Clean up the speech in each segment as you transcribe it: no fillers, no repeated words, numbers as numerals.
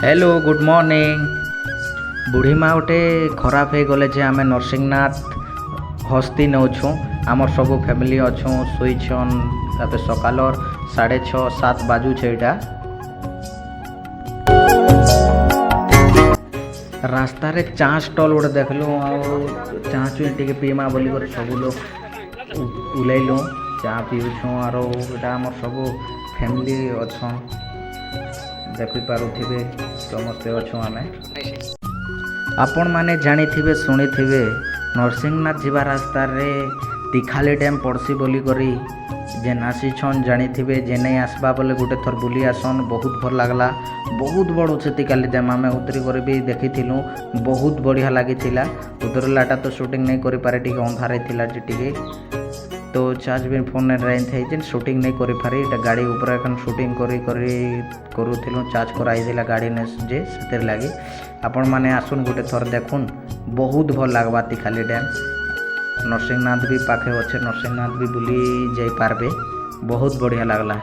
Hello good morning. बुढ़ी माँ गोटे खराब हो गले जे आमे नरसिंहनाथ हस्ती नौछू आमर सबू फैमिली अच्छू शुईछन तापर सकाल 6:30-7 बाजुचे एटा रास्ता रे चा स्टल गोटे देखलु चा चुई पीमा बोली सब लोग उलैलु चा पीछू आर एटा आमर सबू फैमिली अच्छन देखिपे समस्ते अच्छु आम आपण मैंने जानी थे शुणी थे नरसिंहनाथ जीवा रास्ता रे तीखाली डैम पड़सी बोली करी जेन आसीछन जानी थे जे नहीं आसबा बोले गोटे थर बुली आसन बहुत भल लगला। बहुत बड़ अच्छे तीखाली डैम आम उतरी कर भी देखी बहुत बढ़िया लगी उतरलाटा तो शूटिंग नहीं करि पारे टिके अंधार टिके तो चार्ज भी फोन रही थे शूटिंग नहीं करि पारे गाड़ी ऊपर एखन शूटिंग करूँ चार्ज कराई गाड़ी ने जे से लगी आपण मैंने आसुन गोटे थर देखुन बहुत भल लगवा तीखाली डैम। नरसिंहनाथ भी पाखे अच्छे नरसिंहनाथ भी बुली जाई पारबे बहुत बढ़िया लगला।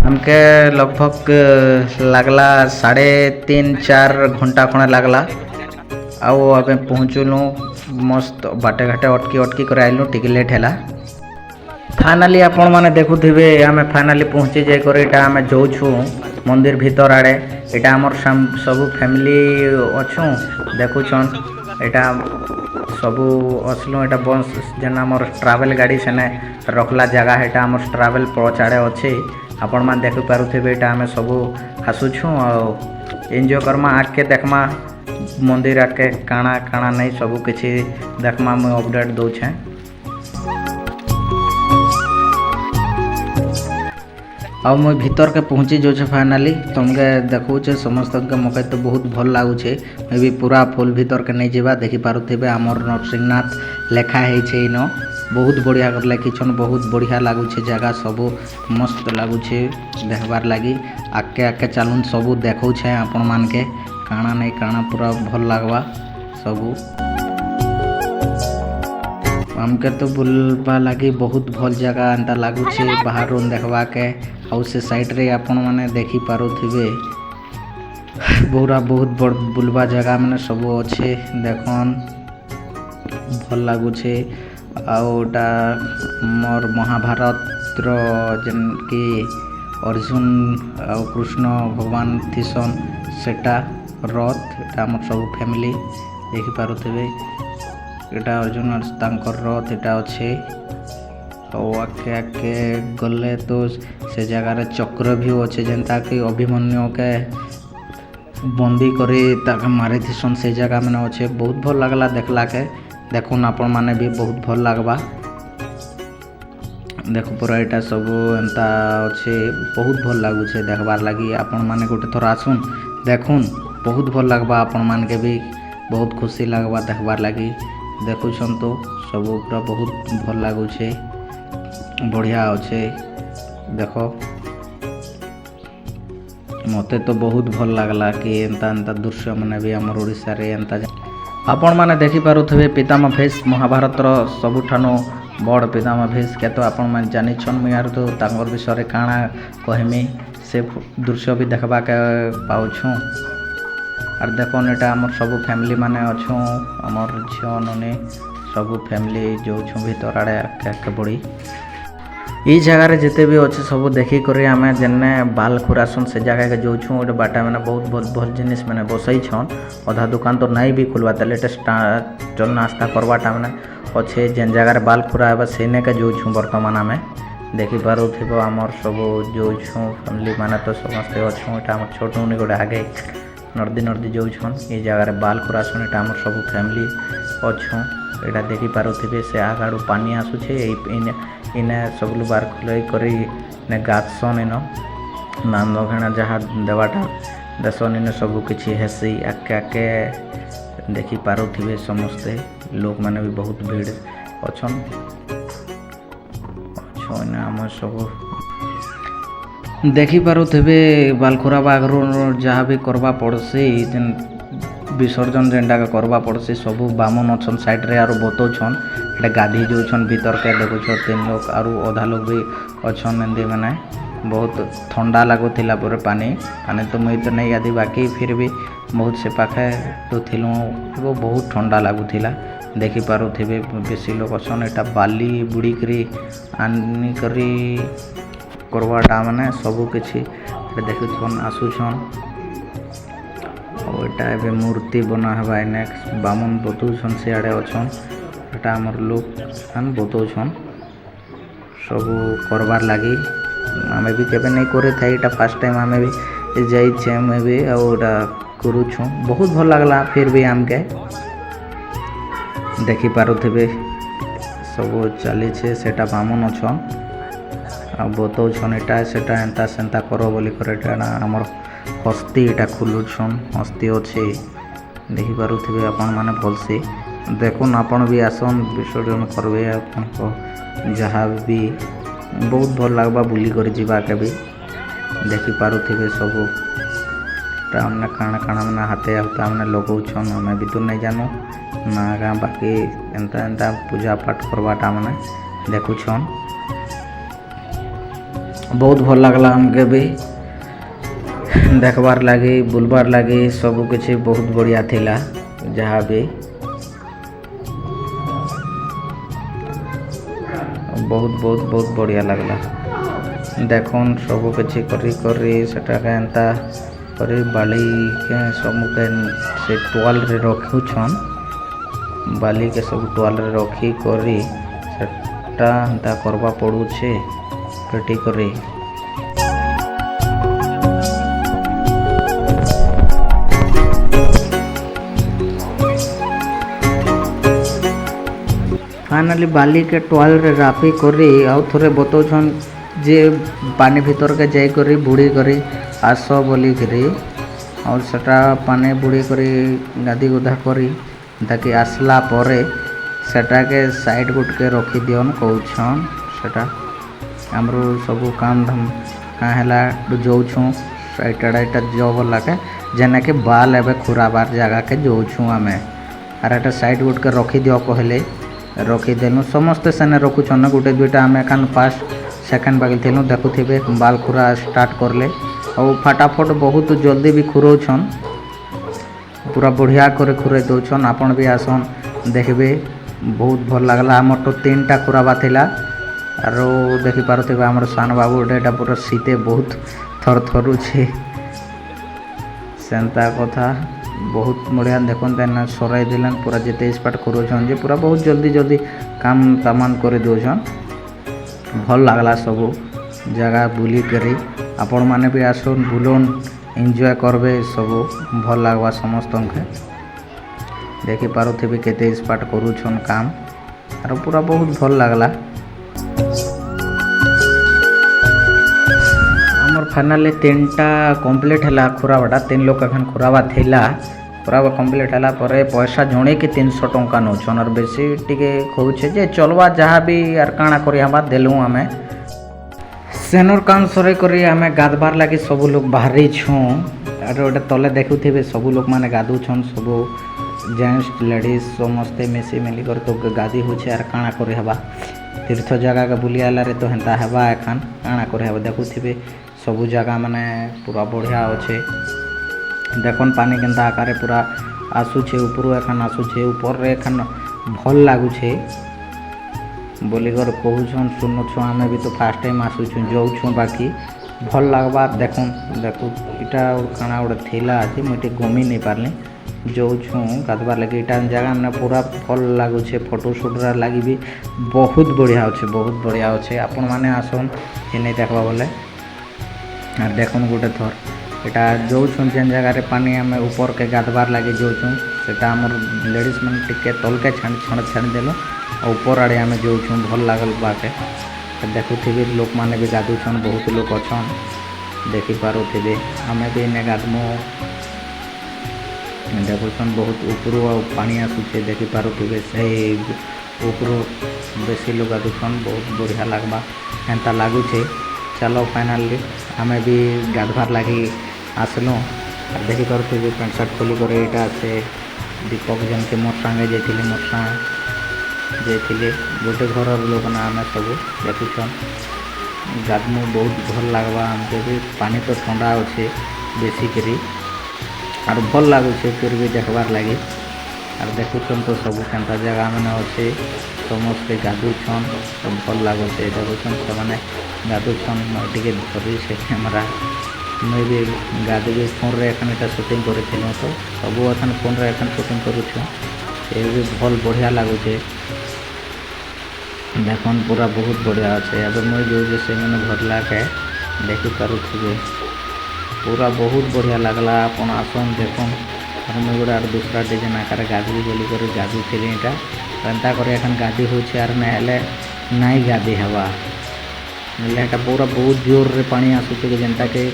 हमके लगभग लगला 3.5-4 घंटा खड़ा लगला आओ अबे पहुँचलु मस्त बाटे घाटे अटकी कर आइलु टिके लेट है। फाइनाली आपण मैंने देखुथे आम फाइनाली पहुँची जाकर यहाँ आम जाऊँ मंदिर भीतर आड़े यहाँ आमर सबू फैमिली अच्छू देखुन यहाँ सबू असलु यहाँ बस जेन आमर ट्रावेल गाड़ी सेने रखला जगह यहाँ आमर ट्रावेल पच आड़े अच्छे आपण मैंने देखिपे यहाँ आम सबू आसुछू एंजॉय करमा आगे देखमा मंदिर आगे काଣା काଣା नहीं सबू किसी देखमा मुझे अपडेट दूचे। आ मुझे भीतर के पहुँची जाऊे फाइनाली तुमके देखुचे समस्त के मके तो बहुत भल लगुचे मैं भी पूरा फुल भीतर के नहीं जावा देखिपे आमर नरसिंहनाथ लेखा है इन बहुत बढ़िया कर लिखिछन बहुत बढ़िया लगुचे जगह सबू मस्त लगुचे देखबार लगी आके आके चलुन सबू देखुचे आपण मान के काଣା नहीं काଣା पूरा भल लगवा सबू हमके तो बुलवा लगी बहुत भल जगह एंता लगुचे बाहर रूम देखवा के आउ से साइड रे आपण माने देखी पारुथिबे पूरा बहुत बड़ बुलवा जगह माने सब अच्छे देखन भल लगुचे आउटा मोर महाभारत जेन कि अर्जुन आ कृष्ण भगवान थिसन सेटा रथ एटा हमर सब फैमिली देखि पारुथिबे एटा अर्जुन तांकर रथ एटा अच्छे आके आके गले तो से जगार चक्र भी अच्छे जेनता कि अभिमन्यु के बंदी करे ताके मारी थीसन से जगह मैंने अच्छे बहुत भल लगला देखला के देखुन आपण माने भी बहुत भल लगवा देखो पूरा यहाँ सब एंता अच्छे बहुत भल लगुचे देखबार लगी आपण माने गोटे थर आसुन देखुन बहुत भल लगवा आपण मान के भी बहुत खुशी लगवा देखबार लगी देखुछन तो सब पूरा बहुत भल लगुचे बढ़िया अच्छे देखो मते तो बहुत भल लगला कि एंता एंता दृश्य मैंने भी आमर ओडिशा रे एंता आपण माने देखि पारुथबे पितामह भीष महाभारत सबुठानु बड़ पितामह भीष के तो आपण माने जानिछन मुयार तो तांगर विषय रे काଣା कहमी से दृश्य भी देखबा के पाउछु आर देखो एटा आमर सब फैमिली माने अच्छू आमर झियो नने सब फैमिली जाऊँ भीतर आड़े आके बढ़ी ये जगह रे जिते भी अच्छे सब देखी करी आम जेने बाल खुरासन से जगह के जाऊँ गोटे बाटा मैंने बहुत बहुत भल जिनिस मैंने बसई छन अधा दुकान तो नहीं भी खुलवा लेटेस्ट चल नास्ता करवाटा मैंने अच्छे जेन जगह बाल खुरा सेने के जाऊँ बर्तमान आम देखिपे आमर सब जाऊँ फैमिली माने तो समस्ते अच्छू यहाँ आम छोटू नहीं गोटे आगे नर्दी जाऊन ये जगह बाल खुरासन यहाँ आम सब फैमिली अच्छू यहाँ देखिपे से आगाड़ू पानी आसूचे इने सब बार खुल कर गाधसन इन नांदघेणा जहाँ देवाटा देसन इन सब किसी हेसी आके आके देखिपे समस्ते लोक मैंने भी बहुत भीड़ अच्छन आम सब देखिपे बालखुरा बाघर जहाँ भी करवा पड़सी विसर्जन जेनटा करवा पड़सी सब बामन अच्छन साइड रे आरो बतौछन इटे गाधी जाऊन भीतर के देखुछ 3 लोग आरु अधा लोग भी अच्छन एमती मैंने बहुत ठंडा लगुला पूरे पानी पानी तो मुई तो नहीं गाधी बाकी फिर भी बहुत से पाखे तो थिलु बहुत ठंडा लगुला देखिपे बेसी लोग अच्छन एटा बाली बुड़ीकरी आनिकरी करवाटा माने सबू किसी देखुन आसुछन एटा ए मूर्ति बना है इने बामन बतौछन सियाड़े अच्छन एटा आमर लोग बतौछन सबू करवार लगी आमे भी केबे नहीं करे था एटा फर्स्ट टाइम आमे भी जाइछे मैं भी आउटा करूछु बहुत भल लागला फिर भी आमके देखि पारुथिबे सब चली सेटा बामन अच्छन आ बतौछन एटा सेटा एंता सेंता करो बोली करे आमर हस्ती एटा खुलुछन हस्ती अच्छे देखि पारुथिबे आपण माने भलसे देखुन आपण भी आसन विसर्जन करबे आपन को जहाँ भी बहुत भल लगवा बुली कर जीवा के भी देखि पारुथिबे सब हमने खाना खाना मैंने हाथे हाथ मैंने लगौन हमें भी तो नहीं जानू ना गाँ बाकी एंता एंता पूजा पाठ करवाटा मैंने देखुछन बहुत भल लगला हमके भी देखबार लगी बुलबार लगी सब किसी बहुत बढ़िया थिला जहाँ भी बहुत बहुत बहुत बढ़िया लगला देखुन सब किसी करी सेटा एंता करी बाली के सब के से टोल रे रखुछन बाली के सब टोल रे रखी करी सेटा एंता करवा पड़ुछे पेटी करी फाइनली बाली के टोल रे राफी करी आउ थोड़े बतौछन जे पानी भीतर के जाई करी बुड़ी करी आस बोली करी और सेटा पानी बुड़ी करी गाधी गुधा करी ताकि आसला परे सेटा के साइड गुट के रखी दियन कहछन सेटा हमरो सब काम धाम कहाँ है जाऊँ एटा जब लगे जेना कि बाल एवं खुराबार जगह के जाऊँ आम आर एटा साइड गुट के रखी दियो कहले रखीदेलु समस्ते सेने रखुछन गोटे दुईटा आम एखान फास्ट सेकेंड बाकी थी देखुथे बाल खुरा स्टार्ट करले और फटाफट बहुत जल्दी भी खुरौछन पूरा बढ़िया करे खुरे दौछन आपन भी आसन देखबे बहुत भल लगला आमर तो 3टा खुराबा थिला आर देखि पारुथे आमर सान बाबू एटा पूरा शीते बहुत थर थरुछे सेंता कथा बहुत बढ़िया देखुन तेना सराई दिलन पूरा जिते स्पार्ट करोछन जे पूरा बहुत जल्दी जल्दी काम तामान कर दोछन भल लागला सब जगह बुली करी आपण माने भी आसन बुलोन एंजॉय करबे सब भल लागवा समस्त के देखि पारुथिबे केते स्पार्ट करूछन काम आर पूरा बहुत भल लागला हमर फाइनली 3टा कंप्लीट हला खुराबाटा 3 लोग एखन खुराबा थिला खुराबा कंप्लीट हला परे पैसा जणे के 300 टंका नौछन और बेसी टिके कहूछे जे चलवा जहाँ भी यार काଣା करी हमा देलु आमे सेनर काम सरे करी आमे गाधबार लगी सब लोग बाहरी छूँ और गोटे तले देखुथे सब लोग माने गाधुछन सब जेंट्स लेडीज समस्ते मिसी मिली कर तो गाधी होछे आर काଣା करी हबा तीर्थ जगह के बुली आला रे तो हेंता हबा एखान काଣା करी हबा देखुथे सब जगह माने पूरा बढ़िया अच्छे देखन पानी केंता आकार पूरा आसुछे ऊपर एखान आसुछे ऊपर रे एखान भल लागुछे बोलिकर कहूछन सुनुछु आमे भी तो फास्ट टाइम आसुछु जाऊछु बाकी भल लागबा देखुन देखु इटा खाना गोटे थिला आज मुझे गमी नहीं पारली जाऊछु गाधबार लगे इटा जगह मैंने पूरा भल लगुचे फोटो शूट लगी भी बहुत बढ़िया अच्छे आपण मैंने आसन ये नहीं देखा बोले और देखुन गोटे थर एटा जाऊँ जेन जगह पानी आम ऊपर के गाधबार लगे जाऊँ सेटा आमर लेडीज मैंने टिके तल के छाड़ी देलु ऊपर आड़े आम जाऊँ भल लागल बाके देखुथे लोक मैंने भी गाधुछन बहुत लोग अच्छन देखिपे आम भी इन्हें गाधमु देखुन बहुत ऊपर पानी आसुचे देखिपे से ऊपर बेसी लोग गाधुछन बहुत बढ़िया लगवा एंता लगुचे चलो फाइनली आम भी गाधबार लगी आसलु देखिपे पैंट सार्ट खोलिक यहाँ से दीपक जन के मोर सांगे जाइए मोर सांगे ଯାଇଥିଲେ ଗୋଟେ ଘରର ଲୋକ ନା ଆମେ ସବୁ ଦେଖୁଛନ୍ ଗାଧମୁ ବହୁତ ଭଲ ଲାଗ୍ବା ଆମକେ ବି ପାଣି ତ ଥଣ୍ଡା ଅଛେ ବେଶୀକରି ଆର୍ ଭଲ ଲାଗୁଛେ ଫିର୍ ବି ଦେଖବାର୍ ଲାଗି ଆର୍ ଦେଖୁଛନ୍ ତ ସବୁ କେନ୍ତା ଜାଗା ମାନେ ଅଛେ ସମସ୍ତେ ଗାଧୁଛନ୍ ସବୁ ଭଲ ଲାଗୁଛେ ଦେଖୁଛନ୍ ସେମାନେ ଗାଧୁଛନ୍ ଟିକେ ଧରି ସେ କ୍ୟାମେରା ମୁଇଁ ବି ଗାଧୋଇ ଫୋନ୍ରେ ଏଖାନ ଏଟା ସୁଟିଂ କରିଥିଲୁ ତ ସବୁ ଏଖାନ ଫୋନ୍ରେ ଏଖାନ ସୁଟିଂ କରୁଛୁ ଏ ବି ଭଲ ବଢ଼ିଆ ଲାଗୁଛେ ଦେଖନ୍ ପୁରା ବହୁତ ବଢ଼ିଆ ଅଛେ ଏବେ ମୁଇଁ ଯାଉଛେ ସେମାନେ ଭରଲାକେ ଦେଖିପାରୁଥିବେ पूरा बहुत बढ़िया लगला अपन आसन देखन और मुझे गोटे आर दूसरा डिजाइन आकार गाधी बोली कर गाधी थी इटा एंता कर एखन गाधी होछे आर नहले नहीं गाधी हवा नहले पूरा बहुत जोर रे पानी आसुचे जेनता के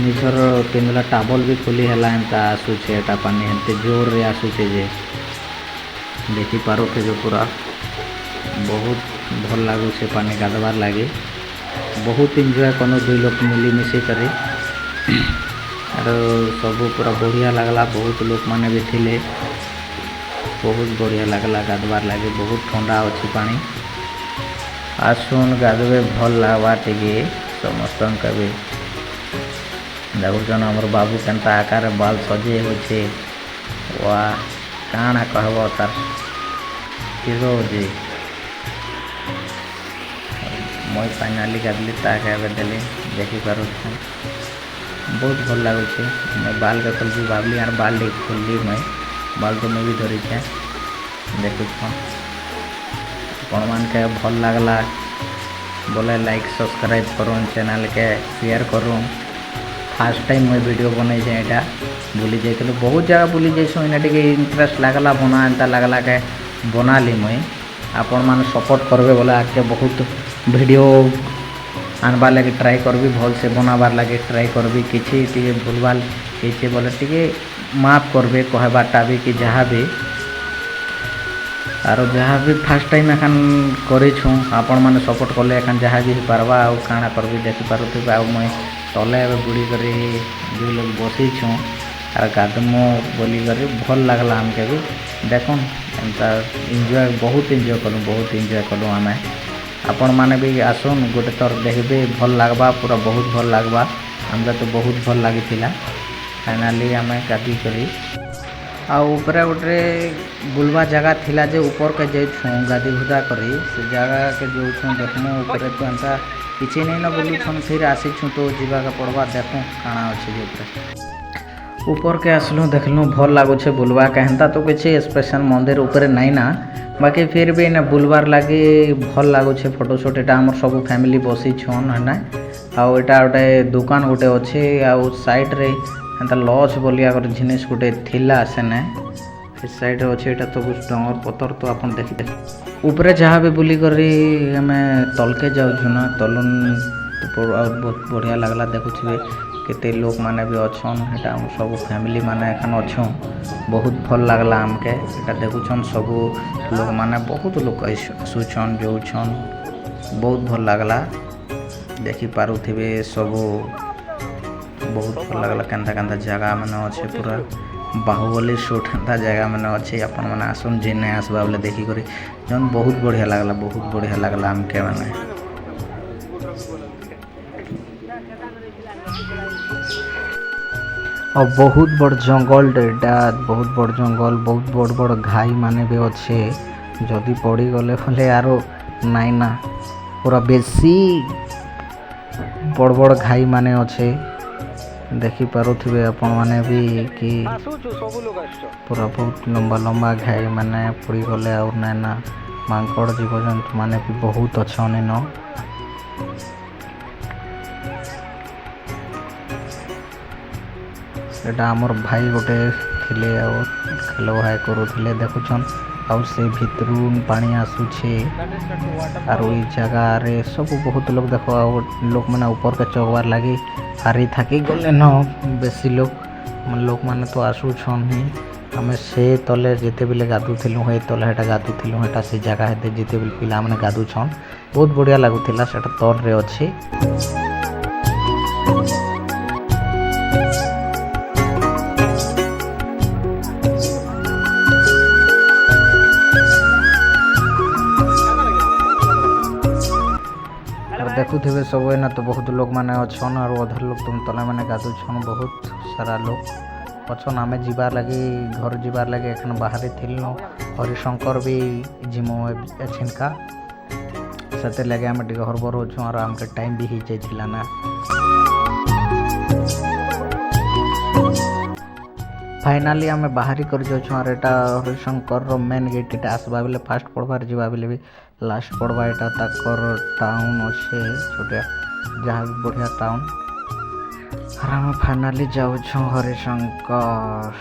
निजर पिंधला टावल भी खोली हैला एंता आसुचे एटा पानी एंते जोर रे आसुचे जे देखि पारो के जो पूरा बहुत भल लागुचे पानी गाधवार लागे बहुत एंजॉय कनो दुई लोग मिली मिसी करी और सब पूरा बढ़िया लगला बहुत लोग माने भी थिले बहुत बढ़िया लगला गाधवार लगे बहुत ठंडा अच्छी पानी आसुन गाधवे भल लगवा टे समस्त भी देखुन आमर बाबू केनता आकार बाल सजे होचे वा काना कहब तार हिरो जे मैं फाइनाली गाधली ताके देली देखिपार बहुत भल लगुचे मैं बाल के खोल भावली यार बाल खोलली मैं बाल तो मैं भी धरी छे देखुछ आपण मान के भल लगला बोले लाइक सब्सक्राइब करूँ चैनल के शेयर करूँ फास्ट टाइम मैं वीडियो बनै छे एटा बुली जाइल बहुत जगह बुली जाइसु इना टिके इंटरेस्ट लगला बना एंता लगला के बनाली मैं आपण मान सपोर्ट करबे बोले आके बहुत वीडियो आनबार लगे ट्राए करबी भल से बनाबार लगे ट्राए करबी किछि टिके भूलभाल किछि बोले टिके माफ करबे कहबाटा भी कि जहाँ भी आरो जहाँ भी फास्ट टाइम एखान करिछु आपण माने सपोर्ट करले एखान जहाँ भी पारबा आ काना करबी देखि पारुथिबे आ मैं तले बुड़ी करी जो लोग बसी छूँ आर गाधमो बोली करी भल लगला हमके भी देखुन एंता एंजॉय बहुत एंजॉय कलु आमे आपण माने भी आसुन गोटे थर देखबे भल लगवा पूरा बहुत भल लगवा हमके तो बहुत भल लगी फाइनाली आम गाधी करी ऊपर गोटे बुलवा जगह थिला जे ऊपर के जाइछुँ गाधी गुदा करी से जगह के जाऊँ देखमु ऊपर तो एंता किसी नहीं ना बुलुछन फिर आसीछुँ तो जीवा के पड़वा देखूँ काଣା अच्छे ऊपर के आसलु देखलु भल लगुचे बुलवा के हेन्ता तो किसी स्पेशल मंदिर ऊपर नहीं ना बाकी फिर भी ना बुलवार लगे भल लगुचे फोटो शूट एटा हमर सब फैमिली बसी छन है ना आउ एटा गोटे दुकान गोटे अच्छे आउ साइड रे एंता लॉज बोलिया कर जिनिस गोटे थिला सेने साइड रे अच्छे एटा तो कुछ डंगर पतर तो अपन देखि ऊपर जहाँ भी बुली करी हमें तलके जाऊँ ना तलन बहुत बढ़िया लगला देखुए केते लोग माने भी अच्छन एटा हम सब फैमिली माने एखन अच्छों बहुत भल लगला हमके एटा देखुछन सब लोग माने बहुत लोग आसुछन जाऊछन बहुत भल लगला देखि पारुथिबे सब बहुत भल लगला केंता केंता जगह माने अच्छे पूरा बाहुबली शूट एंता जगह मैंने अच्छे अपन मैंने आसन जी नहीं आसबा बोले देखी करी जन बहुत बढ़िया लगला हमके मैंने और बहुत बड़ जंगल एटा बहुत बड़ जंगल बहुत बड़ घाई माने भी अच्छे जदि पड़ी गले बोले यारो नाई ना पूरा बेसी बड़ घाई माने अच्छे देखि पारुथिबे आपण माने भी कि पूरा बहुत लंबा लंबा घाई माने पड़ी गले और नाई ना मांकड़ जीवजंतु माने भी बहुत अच्छन न एटा हमर भाई गोटे थिले और खेल भाई करूथिले देखुछन और से भितरू पानी आसुछे और ओई जगह रे सब बहुत लोग देखो लोग माने ऊपर के चौकबार लगी हारी थाकी गले न बेसी लोग माने तो आसुछन ही आम से तले जिते बेले गाधुलु हे तले हेटा गाधुलु हेटा से जगह हेते जिते बेले पिला माने गाधुछन बहुत बढ़िया लगुथिला सेटा तल रे अछि। देखुथे सब एना तो बहुत लोग मैंने अच्छन और अधर लोग तुम तले मैंने गाधुछन बहुत सारा लोग अच्छन आमे जीवार लगे घर जीवार लगे एखन बाहर थिलनु हरिशंकर भी जिमो छिनका से लगे आम टे हरबर होचु और आमके टाइम भी ही जाइला ना फाइनाली आम बाहरी कर जाऊँ और एटा हरिशंकर मेन गेट एटा आसबा बेले फास्ट पढ़बार जीवा बेले भी लास्ट पढ़वा एटा ताकर टाउन अच्छे छोटिया जहाँ भी बढ़िया टाउन और आम फाइनाली जाऊँ हरिशंकर।